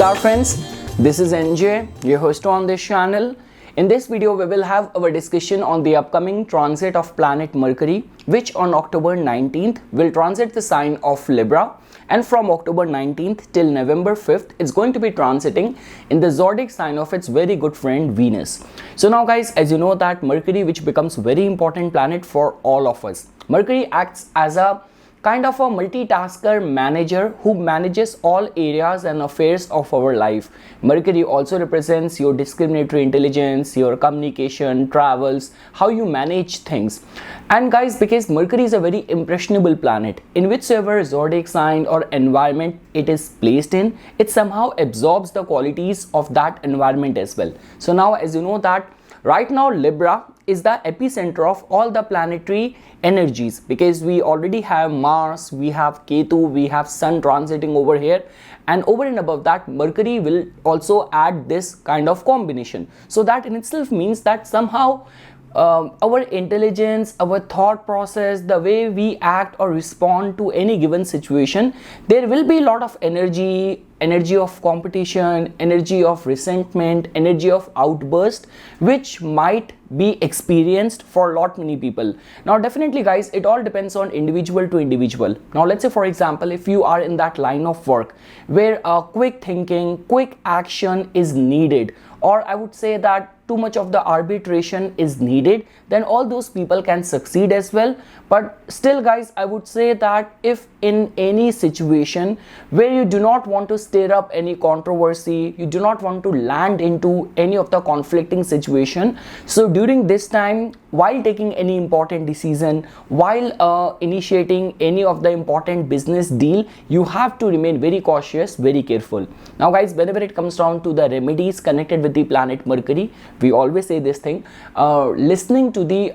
Namaskar friends, this is NJ, your host on this channel. In this video, we will have our discussion on the upcoming transit of planet Mercury, which on October 19th will transit the sign of Libra, and from October 19th till November 5th, it's going to be transiting in the zodiac sign of its very good friend Venus. So now guys, as you know that Mercury, which becomes very important planet for all of us. Mercury acts as a kind of a multitasker manager who manages all areas and affairs of our life. Mercury also represents your discriminatory intelligence, your communication, travels, how you manage things. And guys, because Mercury is a very impressionable planet, in whichever zodiac sign or environment it is placed in, it somehow absorbs the qualities of that environment as well. So now, as you know that right now Libra is the epicenter of all the planetary energies, because we already have Mars, we have Ketu, we have Sun transiting over here, and over and above that Mercury will also add this kind of combination. So that in itself means that somehow our intelligence, our thought process, the way we act or respond to any given situation, there will be a lot of energy of competition, energy of resentment, energy of outburst, which might be experienced for a lot many people. Now definitely guys, it all depends on individual to individual. Now let's say for example, if you are in that line of work where quick thinking, quick action is needed, or I would say that too much of the arbitration is needed, then all those people can succeed as well. But still guys, I would say that if in any situation where you do not want to stir up any controversy, you do not want to land into any of the conflicting situation, so during this time, while taking any important decision, while initiating any of the important business deal, you have to remain very cautious, very careful. Now guys, whenever it comes down to the remedies connected with the planet Mercury, we always say this thing, listening to the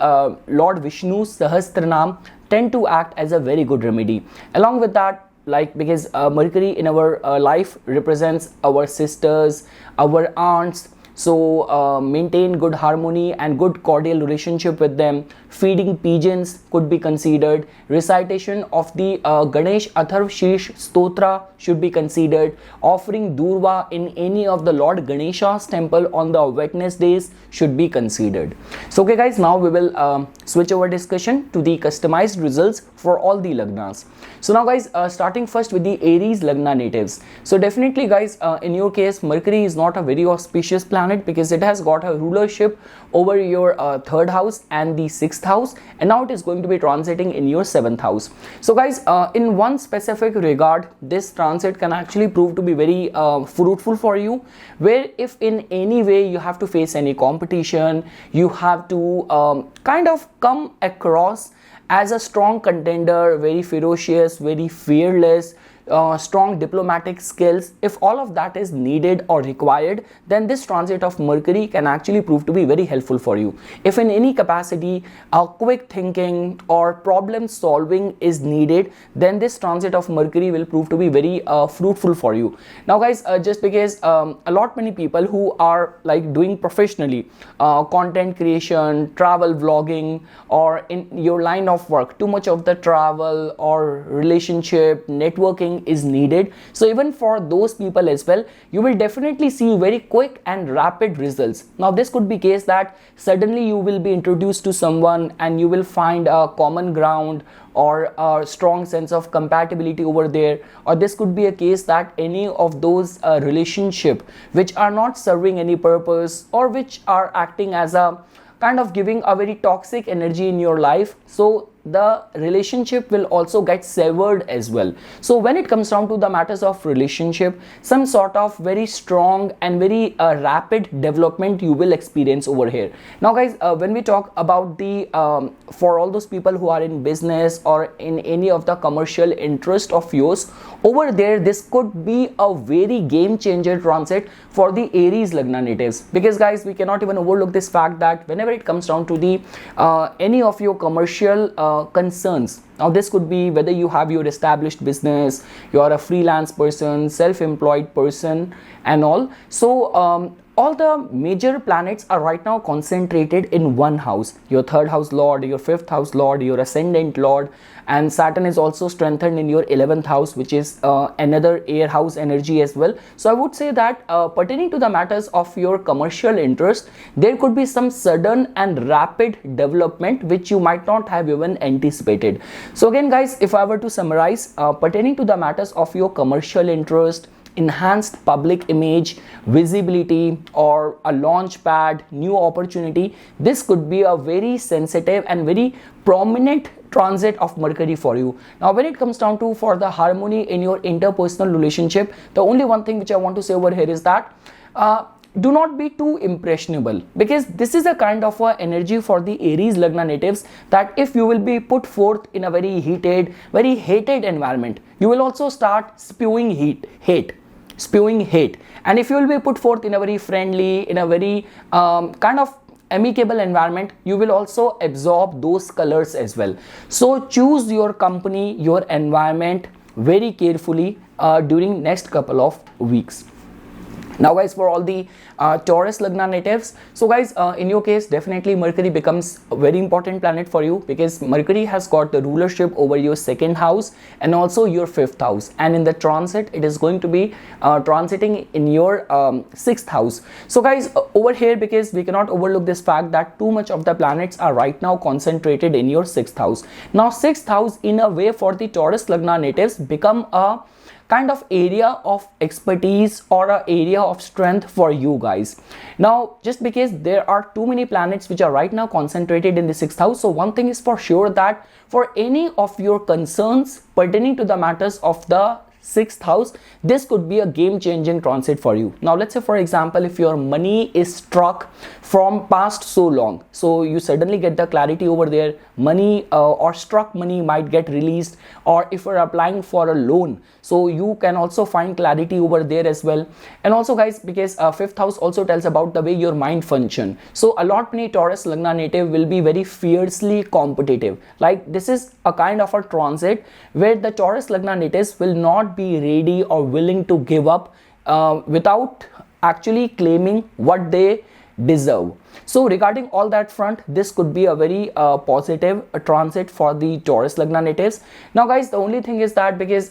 Lord Vishnu's Sahasranam tend to act as a very good remedy. Along with that, like because Mercury in our life represents our sisters, our aunts, so maintain good harmony and good cordial relationship with them. Feeding pigeons could be considered. Recitation of the Ganesh Atharv Sheesh Stotra should be considered. Offering Durva in any of the Lord Ganesha's temple on the Wednesdays should be considered. So okay guys, now we will switch our discussion to the customized results for all the Lagnas. So now guys, starting first with the Aries Lagna natives. So definitely guys, in your case, Mercury is not a very auspicious planet because it has got a rulership over your third house and the sixth house, and now it is going to be transiting in your seventh house. So guys, in one specific regard, this transit can actually prove to be very fruitful for you, where if in any way you have to face any competition, you have to kind of come across as a strong contender, very ferocious, very fearless, strong diplomatic skills. If all of that is needed or required, then this transit of Mercury can actually prove to be very helpful for you. If in any capacity quick thinking or problem solving is needed, then this transit of Mercury will prove to be very fruitful for you. Now guys, just because a lot many people who are like doing professionally content creation, travel vlogging, or in your line of work, too much of the travel or relationship networking is needed. So even for those people as well, you will definitely see very quick and rapid results. Now this could be case that suddenly you will be introduced to someone and you will find a common ground or a strong sense of compatibility over there, or this could be a case that any of those relationship which are not serving any purpose or which are acting as a kind of giving a very toxic energy in your life, so the relationship will also get severed as well. So when it comes down to the matters of relationship, some sort of very strong and very rapid development you will experience over here. Now guys, when we talk about the for all those people who are in business or in any of the commercial interest of yours, over there this could be a very game changer transit for the Aries Lagna natives, because guys, we cannot even overlook this fact that whenever it comes down to the any of your commercial concerns, now this could be whether you have your established business, you are a freelance person, self-employed person and all. So all the major planets are right now concentrated in one house. Your third house lord, your fifth house lord, your ascendant lord, and Saturn is also strengthened in your 11th house, which is another air house energy as well. So I would say that pertaining to the matters of your commercial interest, there could be some sudden and rapid development which you might not have even anticipated. So again guys, if I were to summarize, pertaining to the matters of your commercial interest, enhanced public image, visibility, or a launch pad, new opportunity, this could be a very sensitive and very prominent transit of Mercury for you. Now when it comes down to for the harmony in your interpersonal relationship, the only one thing which I want to say over here is that do not be too impressionable, because this is a kind of a energy for the Aries Lagna natives that if you will be put forth in a very heated, very hated environment, you will also start spewing hate. And if you will be put forth in a very friendly, in a very kind of amicable environment, you will also absorb those colors as well. So choose your company, your environment very carefully during next couple of weeks. Now guys, for all the Taurus Lagna natives, so guys, in your case, definitely Mercury becomes a very important planet for you, because Mercury has got the rulership over your second house and also your fifth house, and in the transit it is going to be transiting in your sixth house. So guys, over here, because we cannot overlook this fact that too much of the planets are right now concentrated in your sixth house. Now sixth house in a way for the Taurus Lagna natives become a kind of area of expertise or an area of strength for you guys. Now just because there are too many planets which are right now concentrated in the sixth house, so one thing is for sure that for any of your concerns pertaining to the matters of the sixth house, this could be a game-changing transit for you. Now let's say for example, if your money is struck from past so long, so you suddenly get the clarity over there, money or struck money might get released, or if you're applying for a loan, so you can also find clarity over there as well. And also guys, because fifth house also tells about the way your mind function, so a lot many Taurus Lagna native will be very fiercely competitive. Like this is a kind of a transit where the Taurus Lagna natives will not be ready or willing to give up without actually claiming what they deserve. So regarding all that front, this could be a very positive transit for the Taurus Lagna natives. Now guys, the only thing is that because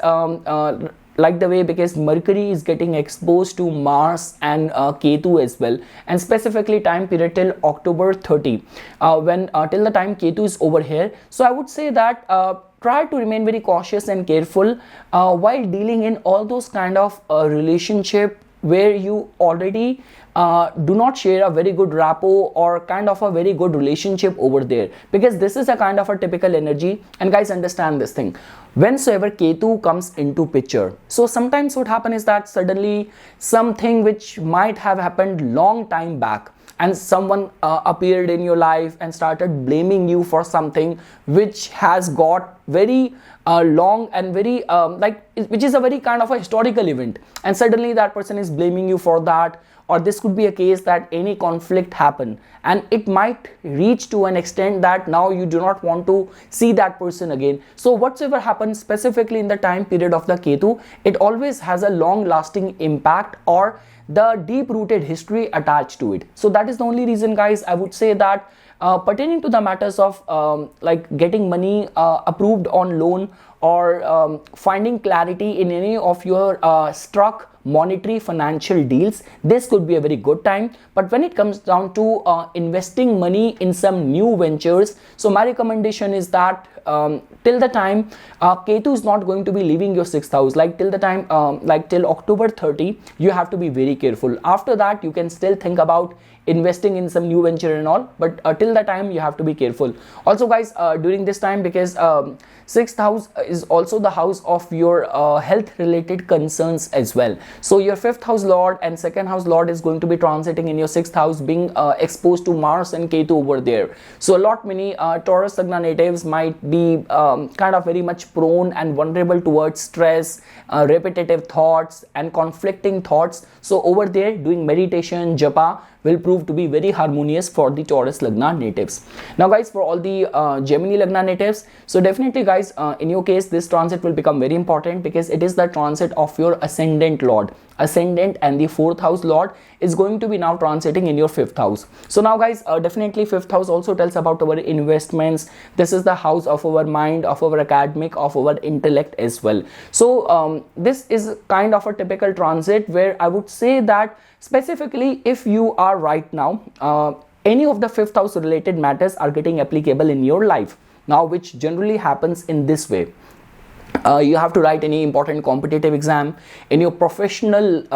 like the way, because Mercury is getting exposed to Mars and Ketu as well, and specifically time period till October 30, when till the time Ketu is over here. So I would say that try to remain very cautious and careful while dealing in all those kind of relationship where you already do not share a very good rapport or kind of a very good relationship over there, because this is a kind of a typical energy. And guys, understand this thing, whensoever Ketu comes into picture, so sometimes what happens is that suddenly something which might have happened long time back, and someone appeared in your life and started blaming you for something which has got very long and very which is a very kind of a historical event, and suddenly that person is blaming you for that. Or this could be a case that any conflict happened and it might reach to an extent that now you do not want to see that person again. So whatsoever happens specifically in the time period of the Ketu, it always has a long lasting impact or the deep rooted history attached to it. So that is the only reason guys, I would say that pertaining to the matters of like getting money approved on loan or finding clarity in any of your struck monetary financial deals, this could be a very good time. But when it comes down to investing money in some new ventures, so my recommendation is that till the time Ketu is not going to be leaving your sixth house, like till the time like till October 30, you have to be very careful. After that you can still think about investing in some new venture and all, but till the time you have to be careful. Also guys, during this time, because sixth house is also the house of your health related concerns as well. So your fifth house lord and second house lord is going to be transiting in your sixth house, being exposed to Mars and Ketu over there. So a lot many Taurus Lagna natives might be kind of very much prone and vulnerable towards stress, repetitive thoughts and conflicting thoughts. So over there doing meditation, japa will prove to be very harmonious for the Taurus Lagna natives. Now guys, for all the Gemini Lagna natives, so definitely guys, in your case this transit will become very important because it is the transit of your ascendant lord. Ascendant and the 4th house lord is going to be now transiting in your 5th house. So now guys, definitely 5th house also tells about our investments. This is the house of our mind, of our academic, of our intellect as well. So this is kind of a typical transit where I would say that specifically if you are right now any of the 5th house related matters are getting applicable in your life now, which generally happens in this way. You have to write any important competitive exam. In your professional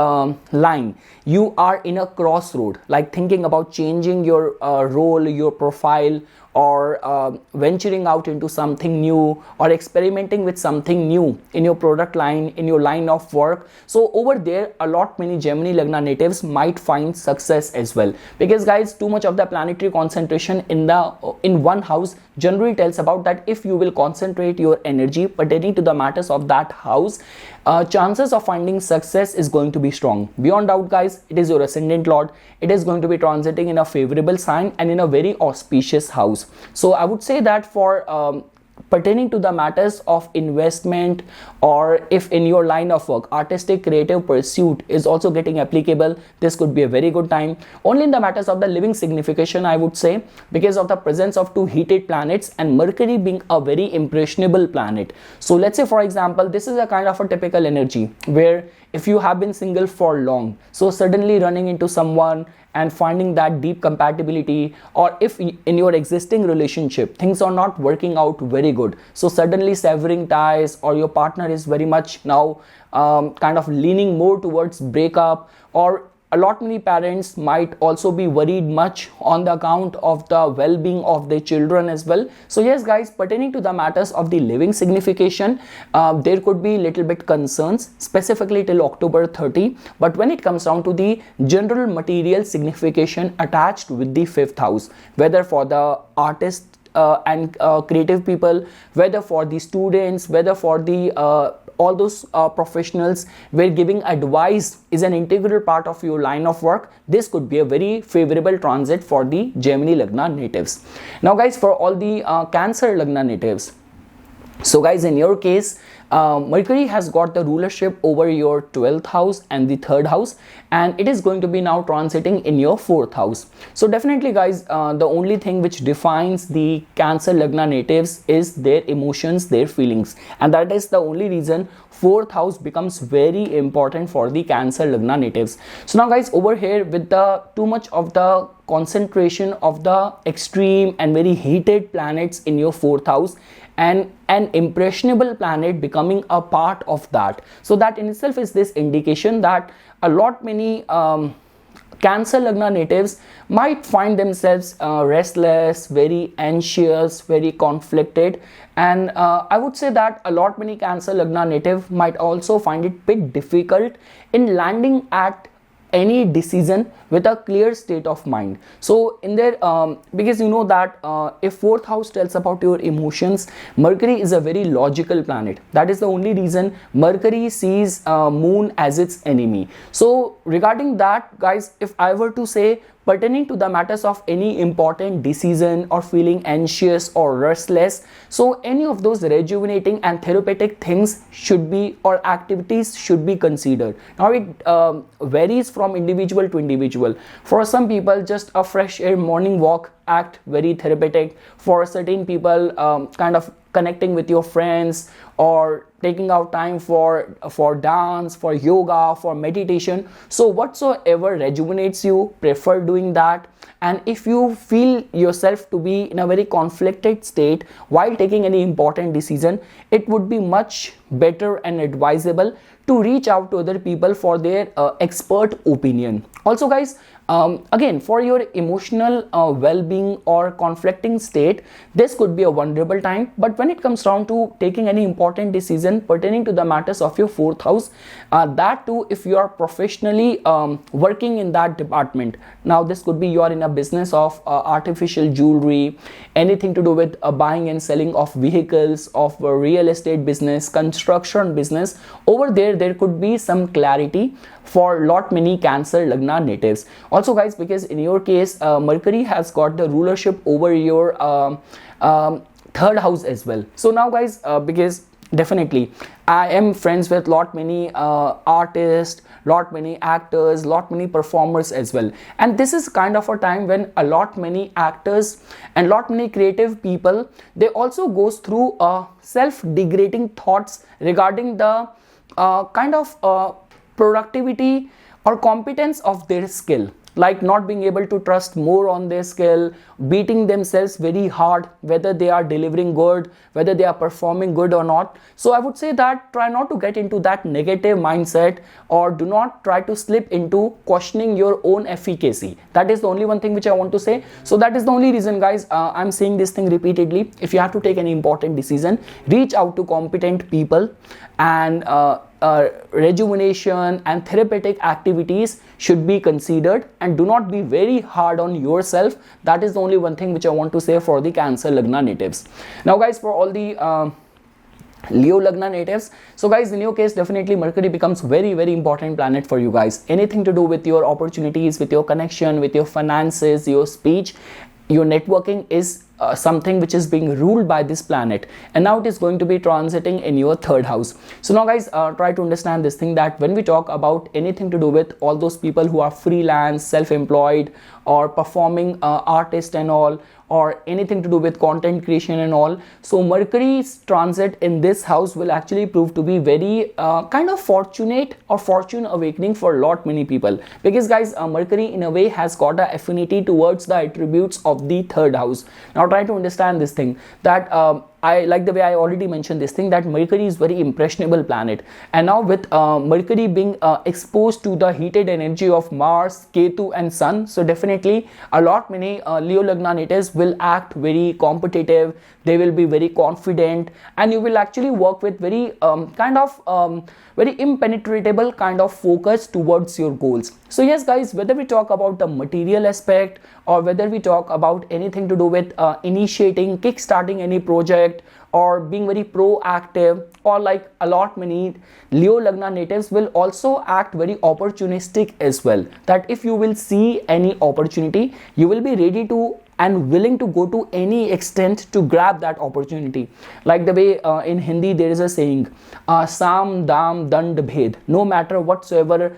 line, you are in a crossroad, like thinking about changing your role, your profile, or venturing out into something new, or experimenting with something new in your product line, in your line of work. So over there, a lot many Gemini Lagna natives might find success as well, because guys, too much of the planetary concentration in one house generally tells about that if you will concentrate your energy pertaining to the matters of that house, chances of finding success is going to be strong. Beyond doubt guys, it is your ascendant lord. It is going to be transiting in a favorable sign and in a very auspicious house. So I would say that for pertaining to the matters of investment, or if in your line of work artistic creative pursuit is also getting applicable, this could be a very good time. Only in the matters of the living signification, I would say, because of the presence of 2 heated planets and Mercury being a very impressionable planet. So let's say for example, this is a kind of a typical energy where if you have been single for long, so suddenly running into someone and finding that deep compatibility, or if in your existing relationship things are not working out very good, so suddenly severing ties, or your partner is very much now kind of leaning more towards breakup, or a lot many parents might also be worried much on the account of the well-being of their children as well. So yes guys, pertaining to the matters of the living signification, there could be little bit concerns specifically till October 30, but when it comes down to the general material signification attached with the 5th house, whether for the artist and creative people, whether for the students, whether for the all those professionals where giving advice is an integral part of your line of work, this could be a very favorable transit for the Gemini Lagna natives. Now guys, for all the Cancer Lagna natives, so guys, in your case, Mercury has got the rulership over your 12th house and the 3rd house, and it is going to be now transiting in your 4th house. So definitely guys, the only thing which defines the Cancer Lagna natives is their emotions, their feelings, and that is the only reason 4th house becomes very important for the Cancer Lagna natives. So now guys, over here with the too much of the concentration of the extreme and very heated planets in your 4th house, and an impressionable planet becoming a part of that, so that in itself is this indication that a lot many Cancer Lagna natives might find themselves restless, very anxious, very conflicted, and I would say that a lot many Cancer Lagna native might also find it bit difficult in landing at any decision with a clear state of mind. So in there, because you know that if 4th house tells about your emotions, Mercury is a very logical planet. That is the only reason Mercury sees moon as its enemy. So regarding that guys, if I were to say pertaining to the matters of any important decision, or feeling anxious or restless, so any of those rejuvenating and therapeutic things should be, or activities should be considered. Now it varies from individual to individual. For some people, just a fresh air morning walk act very therapeutic. For certain people, kind of connecting with your friends, or taking out time for dance, for yoga, for meditation. So whatsoever rejuvenates you, prefer doing that. And if you feel yourself to be in a very conflicted state while taking any important decision, it would be much better and advisable to reach out to other people for their expert opinion. Also guys, again, for your emotional well-being or conflicting state, this could be a vulnerable time. But when it comes down to taking any important decision pertaining to the matters of your 4th house, that too, if you are professionally working in that department, now this could be you are in a business of artificial jewelry, anything to do with buying and selling of vehicles, of real estate business, construction business, over there there could be some clarity for lot many Cancer Lagna natives. Also guys, because in your case Mercury has got the rulership over your third house as well. So now guys, because definitely I am friends with lot many artists, lot many actors, lot many performers as well, and this is kind of a time when a lot many actors and lot many creative people, they also goes through self-degrading thoughts regarding the kind of productivity or competence of their skill, like not being able to trust more on their skill, beating themselves very hard whether they are delivering good, whether they are performing good or not. So I would say that try not to get into that negative mindset, or do not try to slip into questioning your own efficacy. That is the only one thing which I want to say. So that is the only reason guys, I'm saying this thing repeatedly. If you have to take any important decision, reach out to competent people, and rejuvenation and therapeutic activities should be considered, and do not be very hard on yourself. That is the only one thing which I want to say for the Cancer Lagna natives. Now guys, for all the Leo Lagna natives, so guys, in your case definitely Mercury becomes very important planet for you guys. Anything to do with your opportunities, with your connection, with your finances, your speech, your networking is something which is being ruled by this planet, and now it is going to be transiting in your third house. So now guys, try to understand this thing, that when we talk about anything to do with all those people who are freelance, self-employed, or performing artist and all, or anything to do with content creation and all, so Mercury's transit in this house will actually prove to be very kind of fortunate or fortune awakening for a lot many people, because guys, Mercury in a way has got an affinity towards the attributes of the third house. Now try to understand this thing, that I like the way I already mentioned this thing, that Mercury is very impressionable planet, and now with Mercury being exposed to the heated energy of Mars, Ketu and Sun, so definitely a lot many Leo Lagna natives will act very competitive, they will be very confident, and you will actually work with very kind of very impenetrable kind of focus towards your goals. So yes guys, whether we talk about the material aspect, or whether we talk about anything to do with initiating, kick-starting any project, or being very proactive, or like a lot many Leo Lagna natives will also act very opportunistic as well, that if you will see any opportunity, you will be ready to and willing to go to any extent to grab that opportunity. Like the way in Hindi there is a saying, Sam Dam Dand Bhed, no matter whatsoever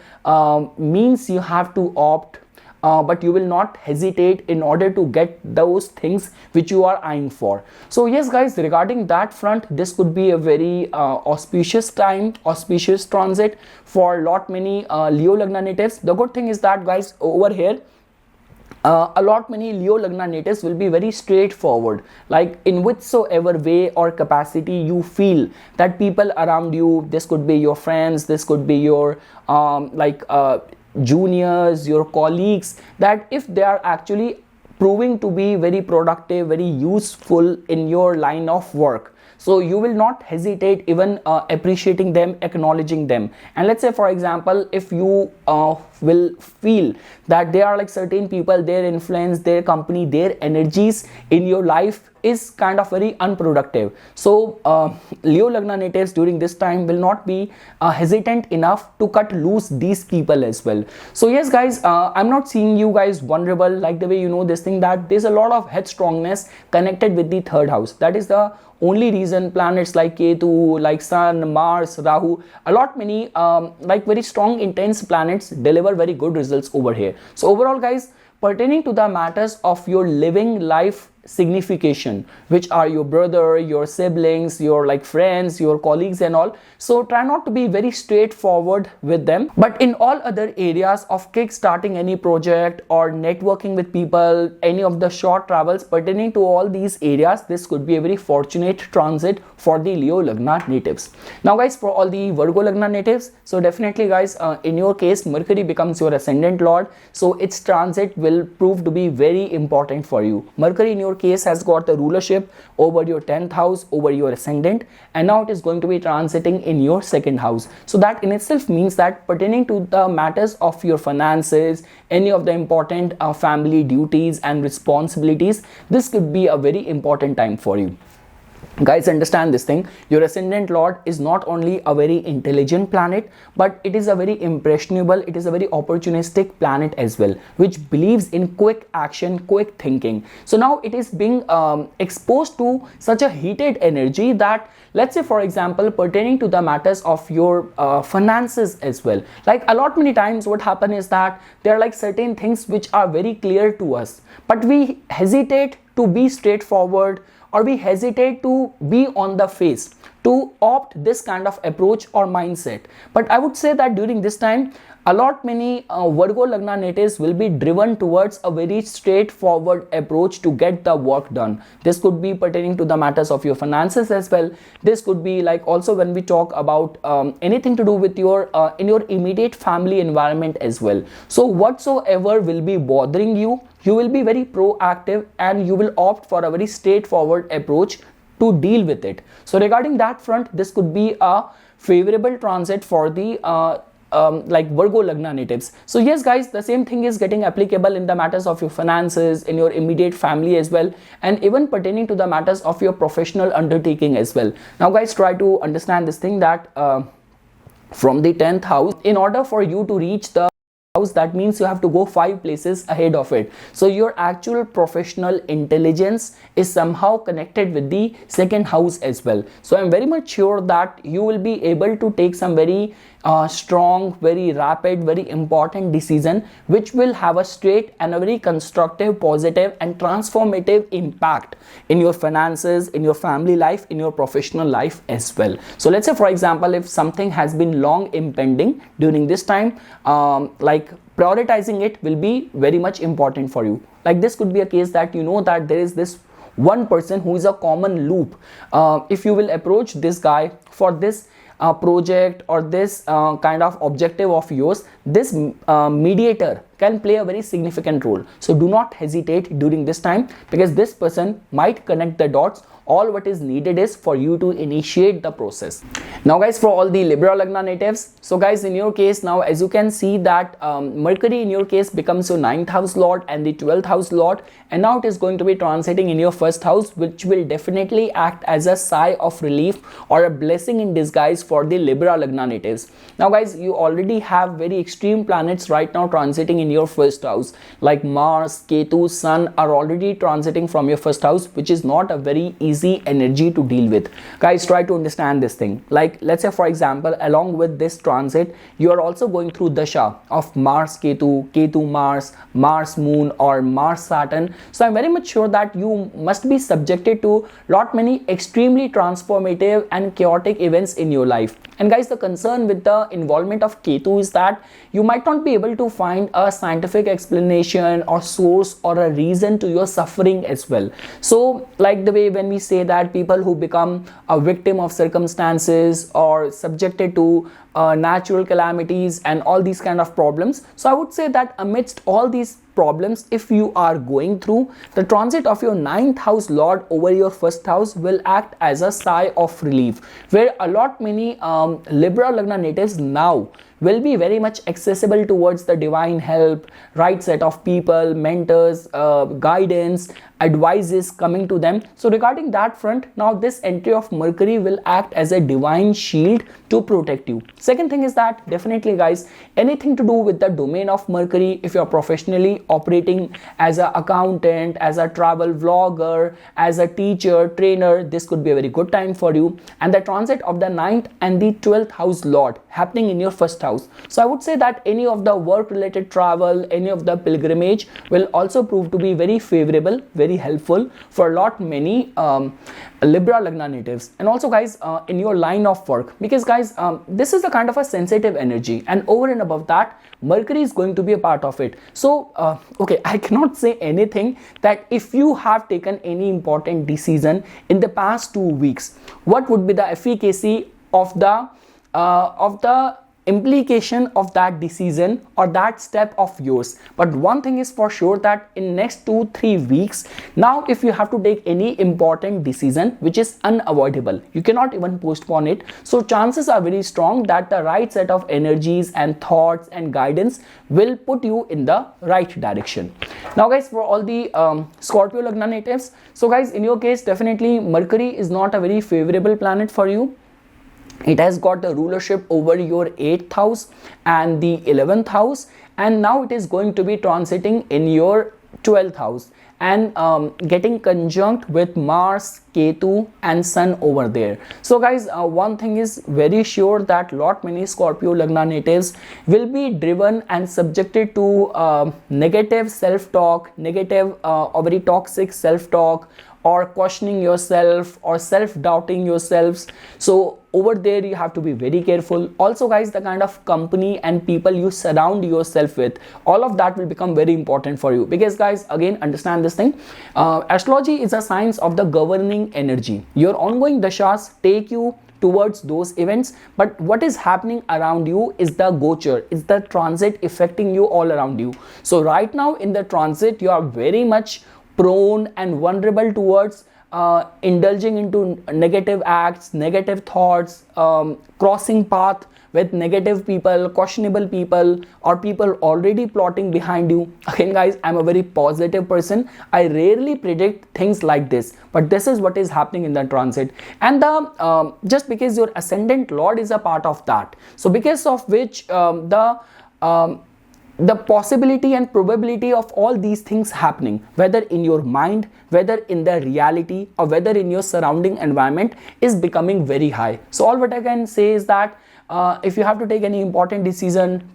means you have to opt, but you will not hesitate in order to get those things which you are eyeing for. So yes guys, regarding that front, this could be a very auspicious time, auspicious transit for lot many Leo Lagna natives. The good thing is that guys, over here a lot many Leo Lagna natives will be very straightforward, like in whichsoever way or capacity you feel that people around you, this could be your friends, this could be your juniors, your colleagues, that if they are actually proving to be very productive, very useful in your line of work, so you will not hesitate even appreciating them, acknowledging them. And let's say for example, if you will feel that there are like certain people, their influence, their company, their energies in your life is kind of very unproductive, so Leo Lagna natives during this time will not be hesitant enough to cut loose these people as well. So yes guys, I'm not seeing you guys vulnerable, like the way you know this thing, that there's a lot of headstrongness connected with the third house. That is the only reason planets like Ketu, like Sun, Mars, Rahu, a lot many like very strong intense planets deliver very good results over here. So overall guys, pertaining to the matters of your living life signification, which are your brother, your siblings, your like friends, your colleagues and all, so try not to be very straightforward with them, but in all other areas of kick-starting any project or networking with people, any of the short travels pertaining to all these areas, this could be a very fortunate transit for the Leo Lagna natives. Now guys, for all the Virgo Lagna natives, so definitely guys, in your case Mercury becomes your ascendant lord, so its transit will prove to be very important for you. Mercury in your case has got the rulership over your 10th house, over your ascendant, and now it is going to be transiting in your second house. So that in itself means that pertaining to the matters of your finances, any of the important family duties and responsibilities, this could be a very important time for you. Guys, understand this thing. Your ascendant lord is not only a very intelligent planet, but it is a very impressionable, it is a very opportunistic planet as well, which believes in quick action, quick thinking. So now it is being exposed to such a heated energy that, let's say for example, pertaining to the matters of your finances as well, like a lot many times what happen is that there are like certain things which are very clear to us, but we hesitate to be straightforward, or we hesitate to be on the face to opt this kind of approach or mindset. But I would say that during this time, a lot many Virgo Lagna natives will be driven towards a very straightforward approach to get the work done. This could be pertaining to the matters of your finances as well. This could be like also when we talk about anything to do with your in your immediate family environment as well. So whatsoever will be bothering you, you will be very proactive and you will opt for a very straightforward approach to deal with it. So regarding that front, this could be a favorable transit for the like Virgo Lagna natives. So yes guys, the same thing is getting applicable in the matters of your finances, in your immediate family as well, and even pertaining to the matters of your professional undertaking as well. Now guys, try to understand this thing that from the 10th house, in order for you to reach the house, that means you have to go 5 places ahead of it. So your actual professional intelligence is somehow connected with the 2nd house as well. So I'm very much sure that you will be able to take some very strong, very rapid, very important decision which will have a straight and a very constructive, positive and transformative impact in your finances, in your family life, in your professional life as well. So let's say for example, if something has been long impending during this time, like prioritizing it will be very much important for you. Like this could be a case that you know that there is this one person who is a common loop. If you will approach this guy for this project or this kind of objective of yours, this mediator can play a very significant role. So do not hesitate during this time, because this person might connect the dots. All what is needed is for you to initiate the process. Now guys, for all the Libra Lagna natives, so guys, in your case now, as you can see that Mercury in your case becomes your 9th house lord and the 12th house lord, and now it is going to be transiting in your 1st house, which will definitely act as a sigh of relief or a blessing in disguise for the Libra Lagna natives. Now guys, you already have very extreme planets right now transiting in your 1st house, like Mars, Ketu, Sun are already transiting from your 1st house, which is not a very easy energy to deal with. Guys, try to understand this thing. Like let's say for example, along with this transit, you are also going through dasha of Mars Ketu, Ketu Mars, Mars Moon or Mars Saturn. So I'm very much sure that you must be subjected to lot many extremely transformative and chaotic events in your life. And guys, the concern with the involvement of Ketu is that you might not be able to find a scientific explanation or source or a reason to your suffering as well. So like the way when we say that people who become a victim of circumstances or subjected to natural calamities and all these kind of problems. So I would say that amidst all these problems, if you are going through, the transit of your 9th house lord over your 1st house will act as a sigh of relief, where a lot many Libra Lagna natives now will be very much accessible towards the divine help, right set of people, mentors, guidance, advices coming to them. So regarding that front, now this entry of Mercury will act as a divine shield to protect you. Second thing is that definitely guys, anything to do with the domain of Mercury, if you're professionally operating as an accountant, as a travel vlogger, as a teacher, trainer, this could be a very good time for you. And the transit of the 9th and the 12th house lord happening in your 1st house. So I would say that any of the work related travel, any of the pilgrimage will also prove to be very favorable, very helpful for a lot many Libra Lagna natives. And also guys, in your line of work, because guys, this is a kind of a sensitive energy, and over and above that, Mercury is going to be a part of it. So okay, I cannot say anything that if you have taken any important decision in the past 2 weeks, what would be the efficacy of the implication of that decision or that step of yours. But one thing is for sure, that in next 2-3 weeks, now if you have to take any important decision which is unavoidable, you cannot even postpone it, so chances are very strong that the right set of energies and thoughts and guidance will put you in the right direction. Now guys, for all the Scorpio Lagna natives, so guys, in your case, definitely Mercury is not a very favorable planet for you. It has got the rulership over your 8th house and the 11th house, and now it is going to be transiting in your 12th house and getting conjunct with Mars, Ketu and Sun over there. So guys, one thing is very sure, that many Scorpio Lagna natives will be driven and subjected to negative self-talk, negative or very toxic self-talk, or questioning yourself or self-doubting yourselves. So over there you have to be very careful. Also guys, the kind of company and people you surround yourself with, all of that will become very important for you, because guys, again, understand this thing, astrology is a science of the governing energy. Your ongoing dashas take you towards those events, but what is happening around you is the gochar, is the transit affecting you all around you. So right now in the transit, you are very much prone and vulnerable towards indulging into negative acts, negative thoughts, crossing path with negative people, questionable people, or people already plotting behind you. Again guys, I'm a very positive person. I rarely predict things like this, but this is what is happening in the transit. And the just because your ascendant lord is a part of that, so because of which the possibility and probability of all these things happening, whether in your mind, whether in the reality, or whether in your surrounding environment, is becoming very high. So all what I can say is that if you have to take any important decision,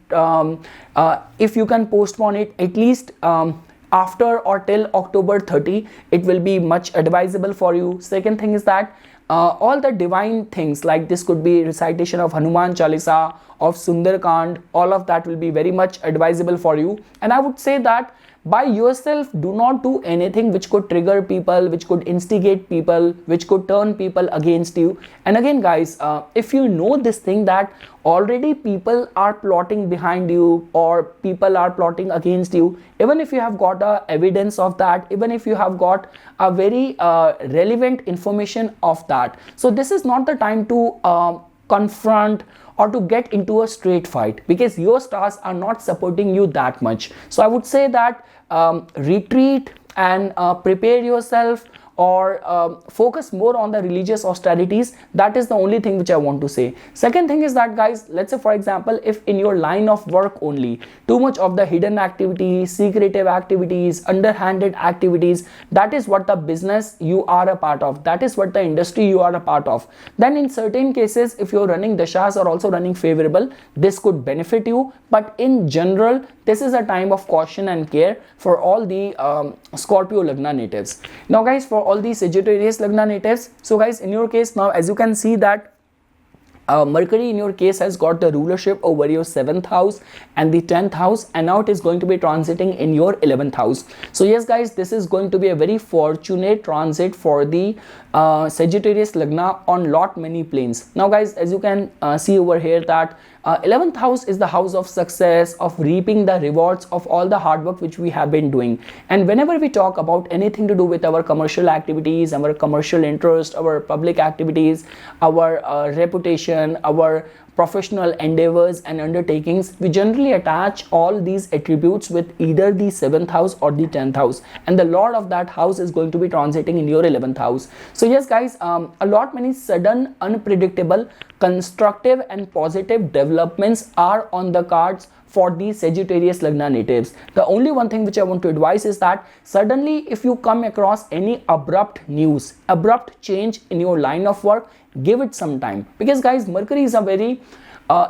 if you can postpone it at least after or till October 30, it will be much advisable for you. Second thing is that all the divine things, like this could be recitation of Hanuman Chalisa, of Sundarkand, all of that will be very much advisable for you. And I would say that by yourself, do not do anything which could trigger people, which could instigate people, which could turn people against you. And again guys, if you know this thing, that already people are plotting behind you or people are plotting against you, even if you have got evidence of that, even if you have got a very relevant information of that, so this is not the time to confront or to get into a straight fight, because your stars are not supporting you that much. So I would say that retreat and prepare yourself, or focus more on the religious austerities. That is the only thing which I want to say. Second thing is that guys, let's say for example, if in your line of work only too much of the hidden activities, secretive activities, underhanded activities, that is what the business you are a part of, that is what the industry you are a part of, then in certain cases, if you're running dashas are also running favorable, this could benefit you. But in general, this is a time of caution and care for all the Scorpio Lagna natives. Now guys, for all the Sagittarius Lagna natives, so guys, in your case now, as you can see that Mercury in your case has got the rulership over your 7th house and the 10th house, and now it is going to be transiting in your 11th house. So yes guys, this is going to be a very fortunate transit for the Sagittarius Lagna on many planes. Now guys, as you can see over here that 11th house is the house of success, of reaping the rewards of all the hard work which we have been doing. And whenever we talk about anything to do with our commercial activities, our commercial interest, our public activities, our reputation, our professional endeavors and undertakings, we generally attach all these attributes with either the 7th house or the 10th house, and the lord of that house is going to be transiting in your 11th house. So yes guys, many sudden, unpredictable, constructive and positive developments are on the cards for the Sagittarius Lagna natives. The only one thing which I want to advise is that suddenly if you come across any abrupt news, abrupt change in your line of work, give it some time, because guys, Mercury is a very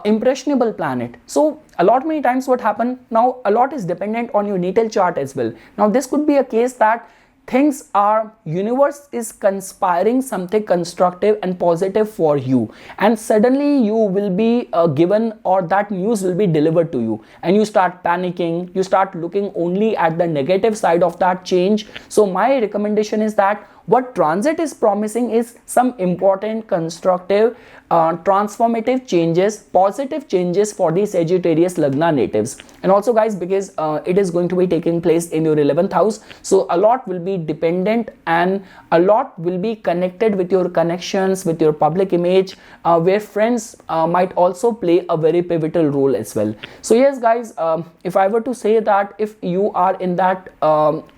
impressionable planet. So many times what happen now, a lot is dependent on your natal chart as well. Now this could be a case that things are, universe is conspiring something constructive and positive for you, and suddenly you will be given, or that news will be delivered to you, and you start panicking, you start looking only at the negative side of that change. So my recommendation is that what transit is promising is some important constructive transformative changes, positive changes for the Sagittarius Lagna natives. And also guys, because it is going to be taking place in your 11th house, so a lot will be dependent and a lot will be connected with your connections, with your public image, where friends might also play a very pivotal role as well. So yes guys, if I were to say that if you are in that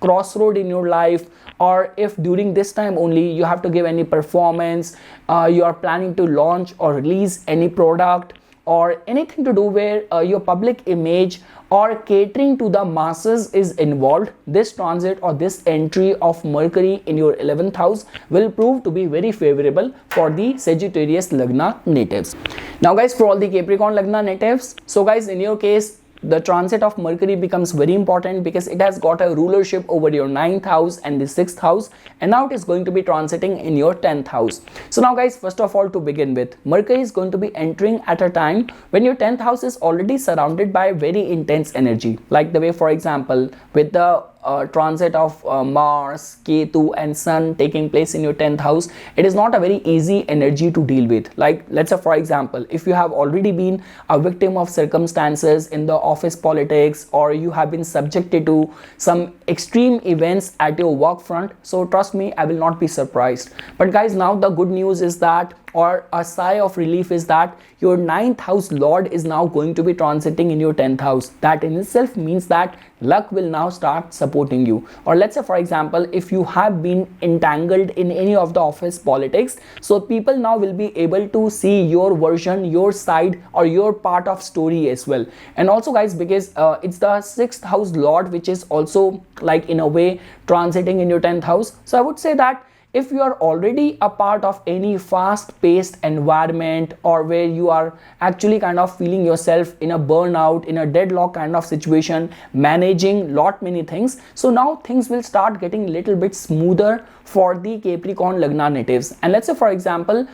crossroad in your life, or if during this time only you have to give any performance, you are planning to launch or release any product, or anything to do where your public image or catering to the masses is involved, this transit or this entry of Mercury in your 11th house will prove to be very favorable for the Sagittarius Lagna natives. Now guys, for all the Capricorn Lagna natives, so guys, in your case, the transit of Mercury becomes very important because it has got a rulership over your 9th house and the 6th house, and now it is going to be transiting in your 10th house. So now guys, first of all, to begin with, Mercury is going to be entering at a time when your 10th house is already surrounded by very intense energy, like the way, for example, with the transit of Mars, Ketu and Sun taking place in your 10th house, it is not a very easy energy to deal with. Like, let's say for example, if you have already been a victim of circumstances in the office politics, or you have been subjected to some extreme events at your work front, so trust me, I will not be surprised. But guys, now the good news is that, or a sigh of relief is that, your 9th house lord is now going to be transiting in your 10th house. That in itself means that luck will now start supporting you. Or let's say for example, if you have been entangled in any of the office politics, so people now will be able to see your version, your side, or your part of story as well. And also guys, because it's the 6th house lord which is also like in a way transiting in your 10th house, so I would say that if you are already a part of any fast-paced environment, or where you are actually kind of feeling yourself in a burnout, in a deadlock kind of situation, managing many things, so now things will start getting little bit smoother for the Capricorn Lagna natives. And let's say for example,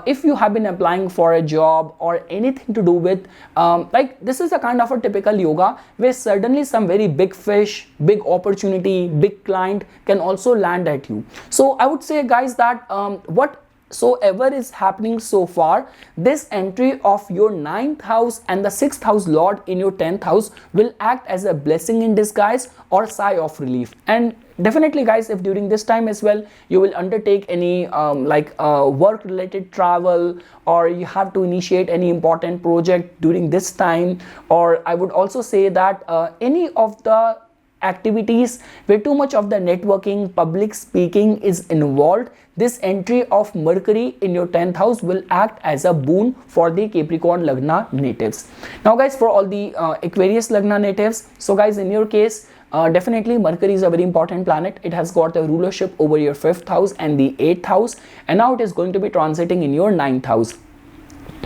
if you have been applying for a job or anything to do with like, this is a kind of a typical yoga where suddenly some very big fish, big opportunity, big client can also land at you. So I would say guys that whatsoever is happening so far, this entry of your 9th house and the 6th house lord in your 10th house will act as a blessing in disguise or sigh of relief. And definitely guys, if during this time as well you will undertake any work related travel, or you have to initiate any important project during this time, or I would also say that any of the activities where too much of the networking, public speaking is involved, this entry of Mercury in your 10th house will act as a boon for the Capricorn Lagna natives. Now guys, for all the Aquarius Lagna natives, so guys, in your case, definitely Mercury is a very important planet. It has got a rulership over your 5th house and the 8th house, and now it is going to be transiting in your 9th house.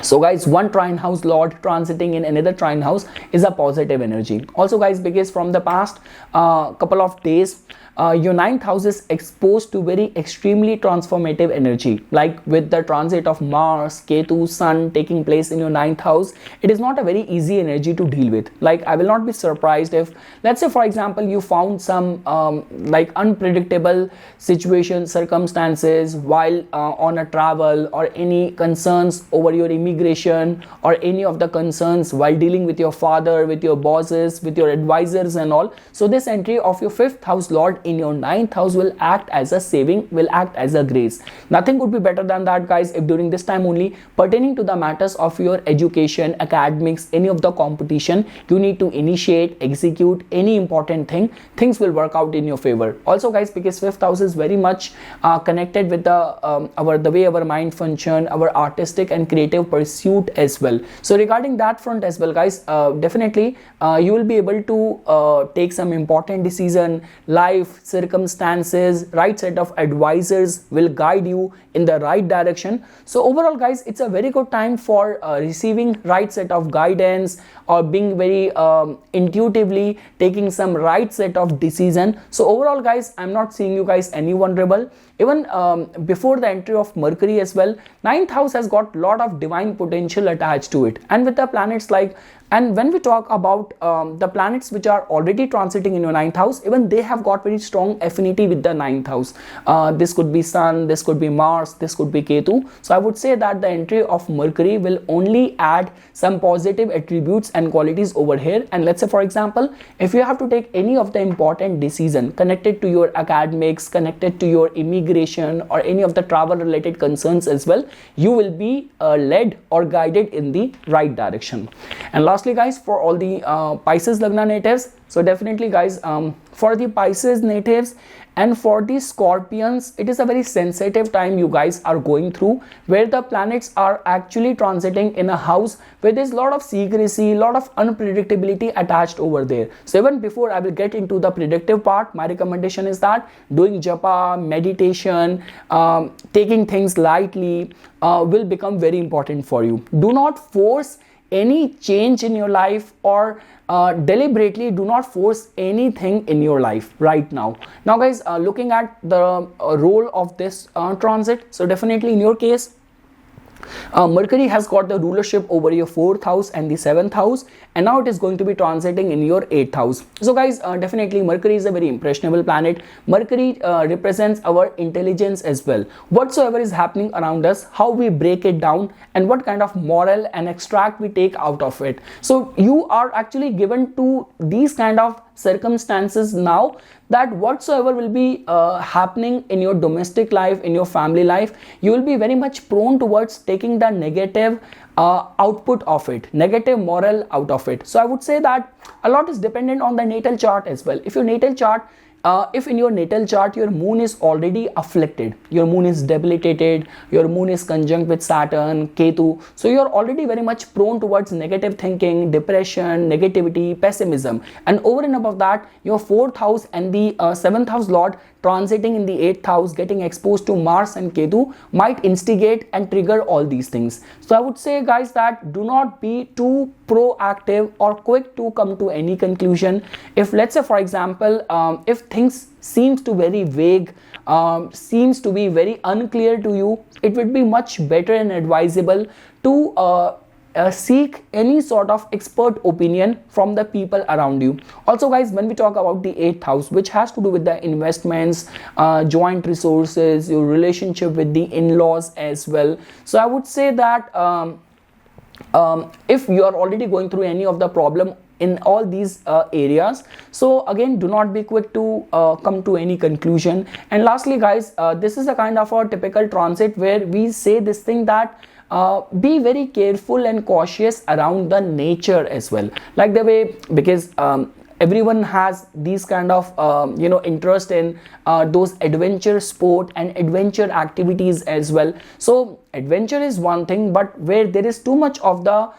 So guys, one trine house lord transiting in another trine house is a positive energy. Also guys, because from the past couple of days, your 9th house is exposed to very extremely transformative energy, like with the transit of Mars, Ketu, Sun taking place in your 9th house. It is not a very easy energy to deal with. Like, I will not be surprised if, let's say for example, you found some like unpredictable situations, circumstances while on a travel, or any concerns over your immigration, or any of the concerns while dealing with your father, with your bosses, with your advisors and all. So this entry of your 5th house lord in your 9th house will act as a saving, will act as a grace. Nothing could be better than that guys, if during this time only, pertaining to the matters of your education, academics, any of the competition, you need to initiate, execute any important thing, things will work out in your favor. Also guys, because 5th house is very much connected with the way our mind function, our artistic and creative pursuit as well. So regarding that front as well guys, definitely you will be able to take some important decision, life, circumstances, right set of advisors will guide you in the right direction. So overall guys, it's a very good time for receiving right set of guidance or being very intuitively taking some right set of decision. So overall guys, I'm not seeing you guys any vulnerable. Even before the entry of Mercury as well, 9th house has got lot of divine potential attached to it, and with the planets like, and when we talk about the planets which are already transiting in your 9th house, even they have got very strong affinity with the 9th house. This could be Sun, this could be Mars, this could be Ketu. So I would say that the entry of Mercury will only add some positive attributes and qualities over here. And let's say for example, if you have to take any of the important decision connected to your academics, connected to your immigration or any of the travel related concerns as well, you will be led or guided in the right direction. And lastly guys, for all the Pisces Lagna natives, so definitely guys, for the Pisces natives and for the Scorpions, it is a very sensitive time you guys are going through, where the planets are actually transiting in a house where there's a lot of secrecy, lot of unpredictability attached over there. So even before I will get into the predictive part, my recommendation is that doing japa, meditation, taking things lightly will become very important for you. Do not force any change in your life, or deliberately do not force anything in your life right now. Now guys, looking at the role of this transit, so definitely in your case, Mercury has got the rulership over your 4th house and the 7th house, and now it is going to be transiting in your 8th house. So guys, definitely Mercury is a very impressionable planet. Mercury represents our intelligence as well. Whatsoever is happening around us, how we break it down, and what kind of moral and extract we take out of it. So you are actually given to these kind of circumstances now, that whatsoever will be happening in your domestic life, in your family life, you will be very much prone towards taking the negative output of it, negative moral out of it. So I would say that a lot is dependent on the natal chart as well. If your natal chart, if in your natal chart your moon is already afflicted, your moon is debilitated, your moon is conjunct with Saturn, Ketu, so you're already very much prone towards negative thinking, depression, negativity, pessimism. And over and above that, your 4th house and the 7th house lord transiting in the 8th house, getting exposed to Mars and Ketu, might instigate and trigger all these things. So I would say guys that do not be too proactive or quick to come to any conclusion. If let's say for example, if things seems to very vague, seems to be very unclear to you, it would be much better and advisable to seek any sort of expert opinion from the people around you. Also guys, when we talk about the 8th house, which has to do with the investments, joint resources, your relationship with the in-laws as well, so I would say that if you are already going through any of the problem in all these areas, so again, do not be quick to come to any conclusion. And lastly guys, this is a kind of a typical transit where we say this thing that be very careful and cautious around the nature as well, like the way, because everyone has these kind of interest in those adventure sport and adventure activities as well. So adventure is one thing, but where there is too much of the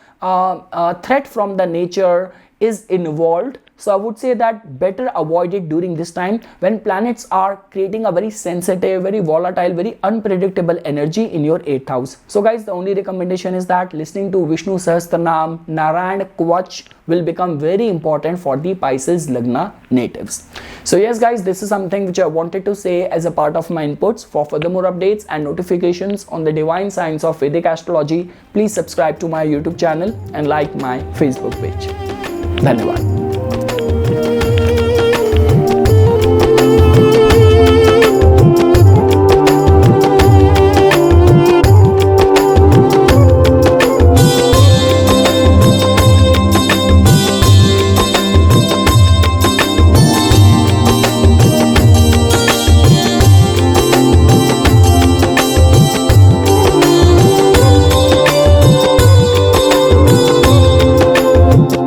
threat from the nature is involved, so I would say that better avoid it during this time when planets are creating a very sensitive, very volatile, very unpredictable energy in your 8th house. So guys, the only recommendation is that listening to Vishnu Sahasranam, Narayan Kvach will become very important for the Pisces Lagna natives. So yes guys, this is something which I wanted to say as a part of my inputs. For further more updates and notifications on the divine science of Vedic astrology, please subscribe to my YouTube channel and like my Facebook page. धन्यवाद.